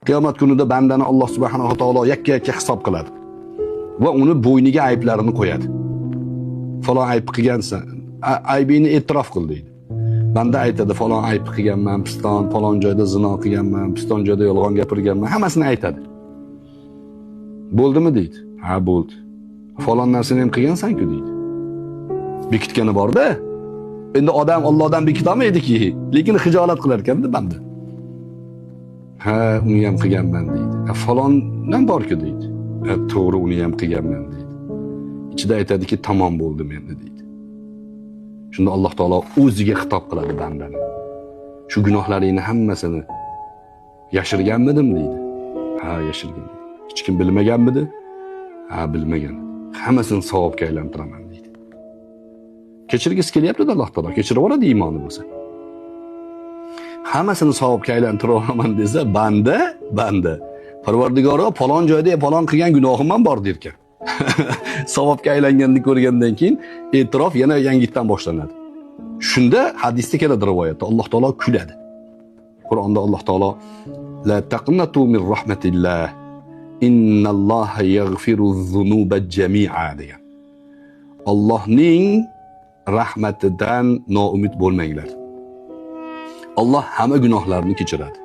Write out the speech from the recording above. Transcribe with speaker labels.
Speaker 1: Qiyomat kunida bandani Alloh subhanahu va taolo yakka-yakka hisob qiladi. Va uni bo'yniga ayblarini qo'yadi. Falon ayb qilgansan, aybini e'tirof qil deydi. Banda aytadi, falon ayb qilganman, piston, falon joyda zino qilganman, piston joyda yolg'on gapirganman, hammasini aytadi. Bo'ldimi deydi? Ha, bo'ldi. Falon narsani ham qilgansan-ku deydi. Bekitgani bor-da. Endi odam Allohdan bekitolmaydiki, lekin xijolat qilar ekanda banda. Ha, uni ham qilganman deydi. Falondan bor-ku deydi. To'g'ri, uni ham qilganman deydi. Ichida aytadiki, tamom bo'ldim endi deydi. Shunda Alloh taolo o'ziga xitob qiladi bandani. Shu gunohlaringni hammasini yashirganmidim deydi. Ha, yashirgan. Hech kim bilmaganmidi? Ha, bilmagan. Hammasini savobga aylantiraman deydi. Kechirgisi kelyapti-da Alloh taolo, kechirib yuboradi iymoni bo'lsa. Hammasini savobga aylantiraman desa, banda. Parvardigoro falon joyda falon qilgan gunohim ham bor derkan. Savobga aylanganini ko'rgandan keyin e'tirof yana yangitdan boshlanadi. Shunda hadisda keladi rivoyatda Alloh taolo kuladi. Qur'onda Alloh taolo la taqnatu min rahmatillah innalloha yaghfiru zunuba jami'a degan. Allohning rahmatidan noumid bo'lmanglar. Alloh hamma gunohlarni kechiradi.